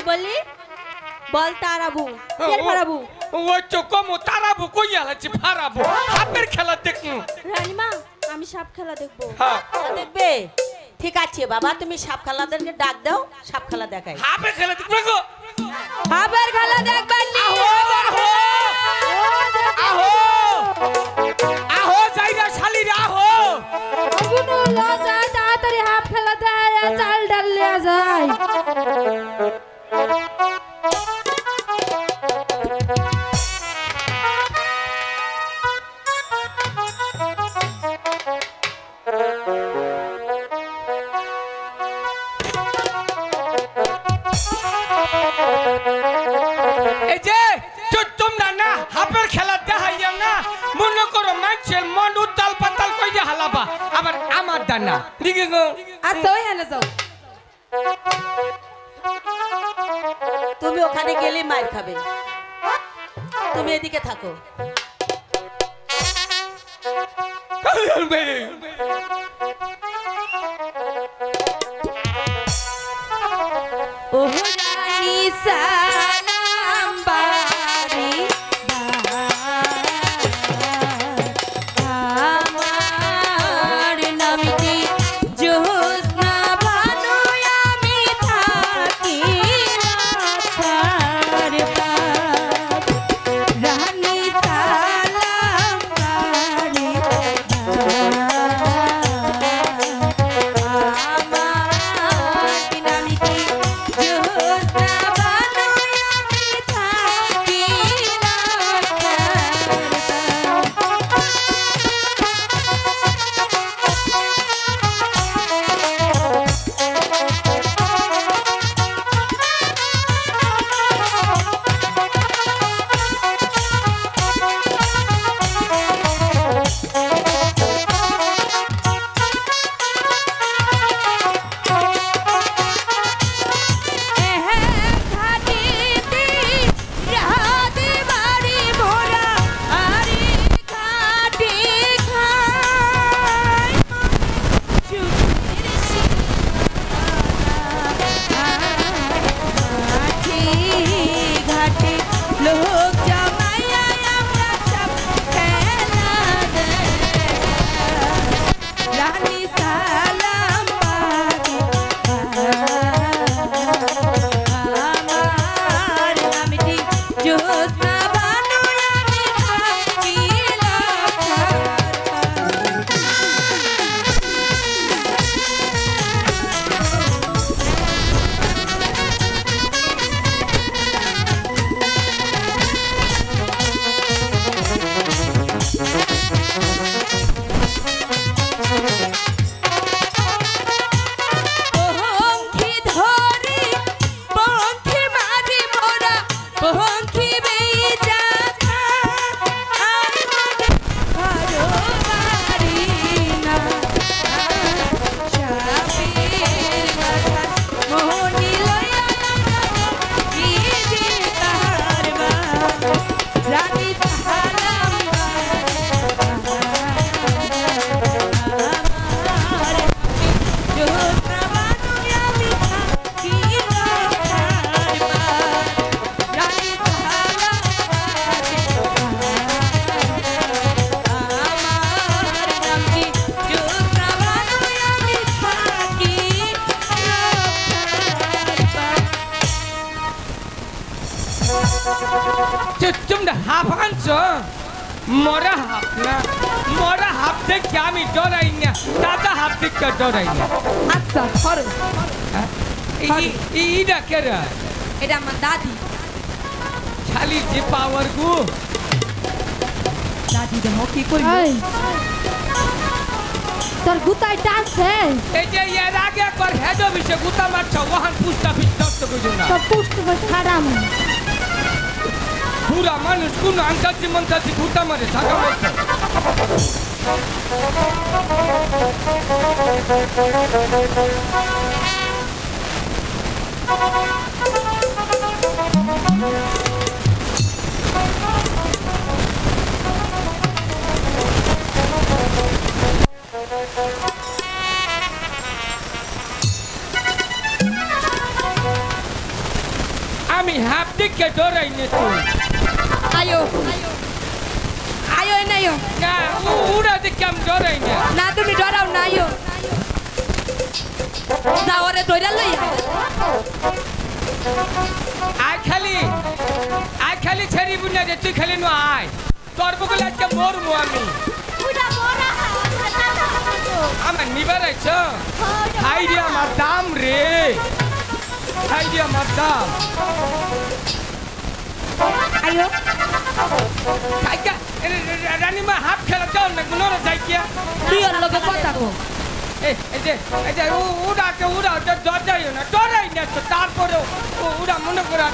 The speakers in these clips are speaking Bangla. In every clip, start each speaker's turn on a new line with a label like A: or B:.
A: বললি বল তারাবু কে ফারাবু
B: ওই তো কম তারাবু কই আলাছি ফারাবু সাপের খেলা দেখমু
A: রানীমা আমি সাপ খেলা দেখব
B: হ্যাঁ
C: দেখবে ঠিক আছে বাবা তুমি সাপ খেলাদেরকে ডাক দাও সাপ খেলা দেখাই
B: সাপের খেলা দেখবে গো
A: সাপের খেলা দেখবেন নি
B: আহো আহো যাইরা শালিরা আহো
A: আগুনো লজা তাড়াতাড়ি সাপ খেলা দেয় চাল ডাল লিয়া যায়
B: এই যে তোমরা না হাপের খেলা দেখাইয়া না মনে করো মানুষের মন উত্তাল পাতাল কইয়া হালাবা আবার আমার দানা দিকে গো
A: আচ্ছা ওই হানে যাও
C: তুমি ওখানে গেলে মার খাবে তুমি এদিকে থাকো
A: ও রানী সালাম বাড়ি আমার নামটি জোৎস্না ভানু আমি থাকি রাধার বাপ রানী সালাম বাড়ি
B: তোমরা হাফ আনছো মরা হাফ না মরা হাফ দেখে আমি ডরাই না দাদা হাফ দেখে ডরাই না
A: আচ্ছা হরো
B: এইটা কেরা
A: এটা আমার দাদি
B: খালি যে পাওয়ার গো
A: দাদি দেখো কি কইব তোর গুতাই টানছে
B: এই যে এর আগে একবার হেড অফিসে গুতা মারছ ওহান পুস্তা বিস্তস্ত কইছো না
A: তো পুষ্ট খারাম
B: পুরা মানুষ কোন আন্তাজি মন্তাজি গুতা মারে থাকা মতো আমি হাফ দিকে ডরাই নে তুই
A: আয়ো আয়ো এনে আয়ো
B: না উড়া দিকে আমি ডরাই না
A: না তুমি ডরাও না আয়ো যাওয়ারে ধইরা লইয়া
B: আয় খালি ছেড়ি বুনা দে তুই খালি নো আয় তোর বগলে আজকে মরমু আমি আমার নিবার আইছ হাই রে আমার দাম রে হাই রে আমার দাম
A: আয়ো
B: কাইকা রানীমা হাফ খেলা দাও না গুনোর যাইকিয়া
A: তুই ওর লগে কথা কো
B: এই যে উড়াতে দরজাইও না ডরাই না তো তারপরে উড়া মনে করা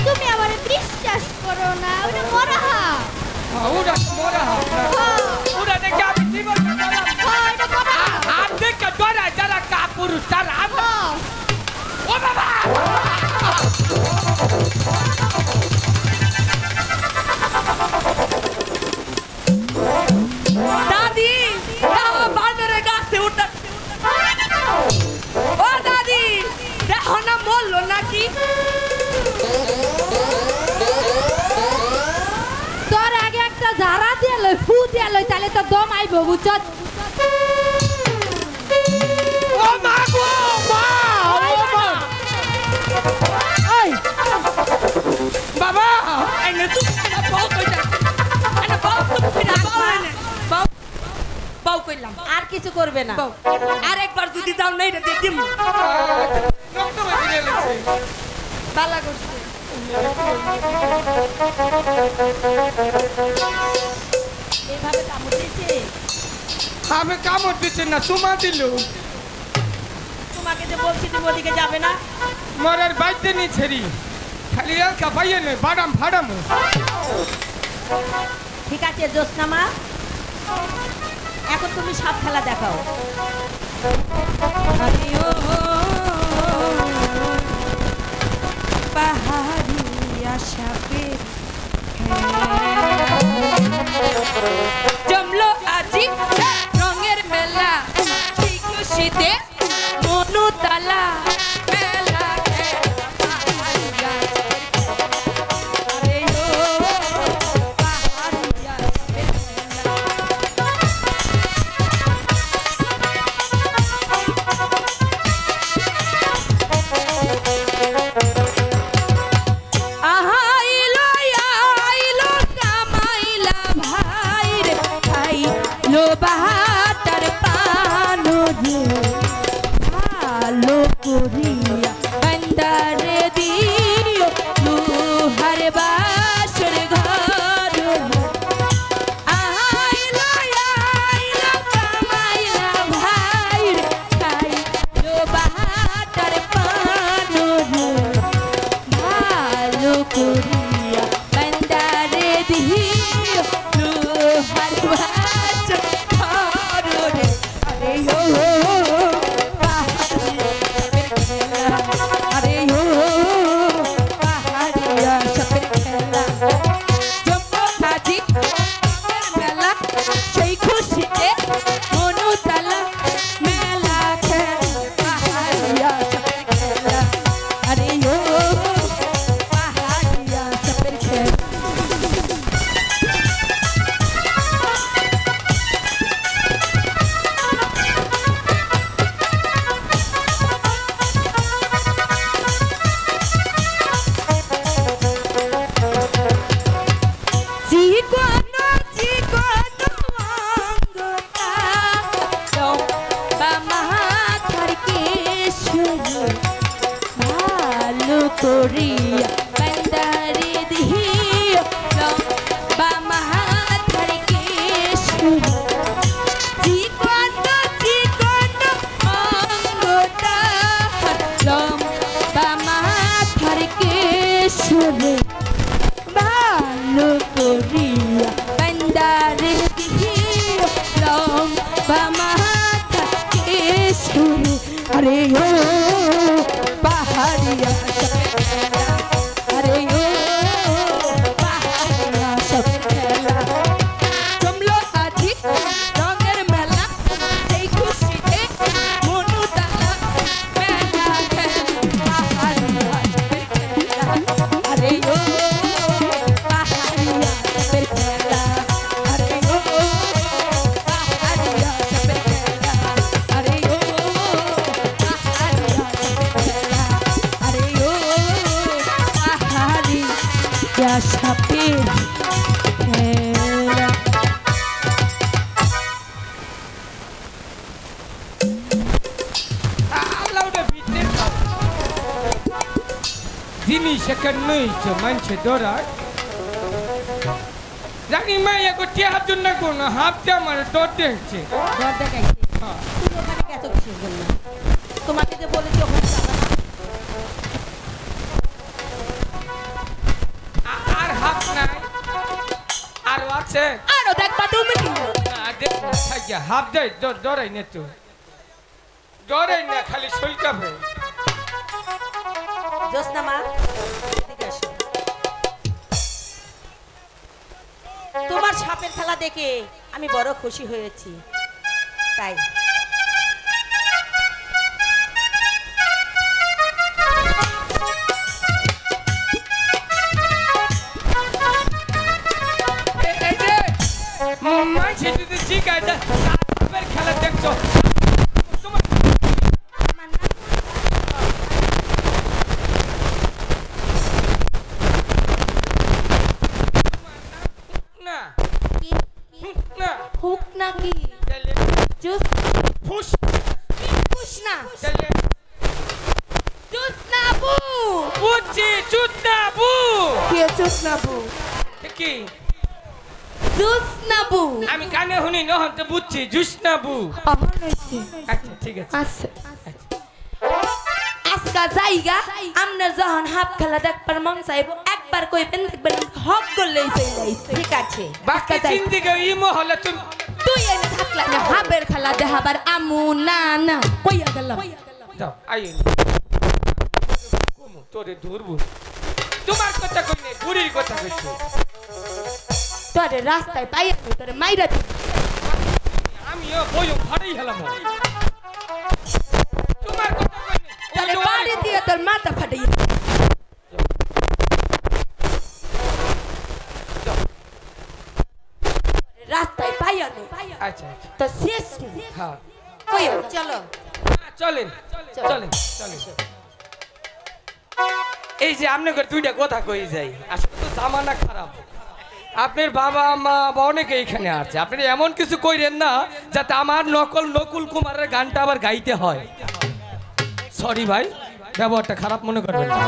D: তুমি আমারে বিশ্বাস করো না ওটা মরা হাফ
B: উড়া মোরা উড়া দেখে আমি জীবন
D: এটা মরা
B: আর দেখে ডরা যারা কাপুরু তারা ও বাবা
A: দাদি বান্দরের গাছে উঠা ও দাদি দেখো না বললো নাকি
E: তোর আগে একটা ঝাড়া দিয়ে লই ফু দিয়ে লই তাহলে তো দম আইব বুঝছ
B: ও মা গো মা
E: ওই
B: বাবা
A: এনে তুই বাউ কইতা এনে বাউ কইতা বাউ কইলাম
C: আর কিছু করবে না
A: বাউ আরেকবার যদি যাও না এটা দিয়ে দিম
B: রক্ত বেরিয়ে গেছে
A: বালা করছে
C: এভাবে কামড় দিয়েছে
B: আমি কামড় দিচ্ছি না তোমা দিল
C: তোমাকে যে বলছি তুমি ওদিকে যাবে না
B: মরার বাইতে নি ছেড়ি খালি এলকা পাইয়ে নে বাদাম ফাড়াম
C: ঠিক আছে জ্যোৎস্না মা এখন তুমি সাপ খেলা দেখাও
A: পাহাড়িয়া সাপের জমলো আজি রঙের মেলা সেই খুশিতে মনুতালা মেলা পাহাড়িয়া আরে ও পাহাড়িয়া আইলো আইলো কামাইলা ভাই রে ভাই লো বাহাটার পানো রে ভালো করিয়া বন্দারে দিও লুহার বাসর ঘর আইলো আইলো কামাইলা ভাই রে ভাই লো বাহাটার পানো রে ভালো করিয়া বন্দারে দিও লোহার ভাস ঘরে আরে ও আরে ও পাহাড়িয়া সাপের খেলা জম্বো কাজি মেলা সেই খুশিতে মনুতালা মেলা খেলা পাহাড়িয়া সাপের খেলা আরে ও পাহাড়িয়া সাপের খেলা চিকনো চিকনো অঙ্গটা মাথার কেশর ভালো করিয়া বন্দারে দিও লম্বা মাথার কেশর চিকনো চিকনো অঙ্গটা লম্বা মাথার কেশর ভালো করিয়া বন্দারে দিও লম্বা মাথা কেশর আরে ও পাহাড়িয়া সাপের খেলা আরে ও পাহাড়িয়া সাপের খেলা জমলো আজি রঙের মেলা সেই খুশিতে মনুতালা মেলা খেলা পাহাড়িয়া সাপের খেলা
B: জিনিস এখানে নইছে মানছে ডরায় জানি মা এগো টিয়ার জন্য কোন হাফতে আমার ডর দেখছে
C: ঘর দেখাইছে তুমি ওখানে গেছো কিসের জন্য তোমাকে যে বলেছি ওখানে যাবা না
B: আর হাফ নাই আর আছে
C: আরো দেখবা তুমি
B: হাফ দেয় ডরাই না তো ডরাই না খালি সইকাবে
C: জোসনা মা এদিকে আসো তোমার সাপের খেলা দেখে আমি বড় খুশি হয়েছি তাই
B: মানছে যদি জিজ্ঞাসা সাপের খেলা দেখছো তোমার না না
A: হুক নাকি
B: চলে
A: জুস
B: ফুস
A: পুষ না
B: চলে
A: জুস না বু
B: বুঝছি চুত না বু
A: কে জুস না বু
B: কি
A: জুস না বু
B: আমি কানে শুনি নহন তো বুঝছি জুস না বু
A: অহন হইছে
B: আচ্ছা ঠিক আছে
A: আছে আজকা জায়গা আমরা যখন হাফ খেলা দেখবার মন চাইবো একবার কইবেন দেখবেন হক করলেই চলে
C: ঠিক আছে
B: বাকি জিন্দিগি ইমো হলে তুমি
A: তুই এনে থাকলা না হাফের খেলা দেখাবার আমু না না কইয়া গেলাম
B: যাও আইও কোমো তোরে ধরবো তোমার কথা কই নাই বুড়ির কথা কইছি
A: তোরে রাস্তায় পাইয়া তোরে মাইরা দিই
B: আমিও বইও ফাড়াই হলাম তোমার কথা কই নাই
A: তোরে বাড়ি দিয়ে তোর মাথা ফাটাই রাস্তায় পাইয়া নে
B: আচ্ছা আচ্ছা
A: তো শেষ
B: হ্যাঁ
A: কইয়া
C: চলো
B: চলেন চলেন চলেন এই যে আপনাকে দুইটা কথা কই যাই আসলে তো জামানা খারাপ আপনার বাবা মা বা অনেকে এখানে আছে আপনি এমন কিছু কইরেন না যাতে আমার নকুল কুমারের গানটা আবার গাইতে হয় সরি ভাই ব্যবহারটা খারাপ মনে করবেন না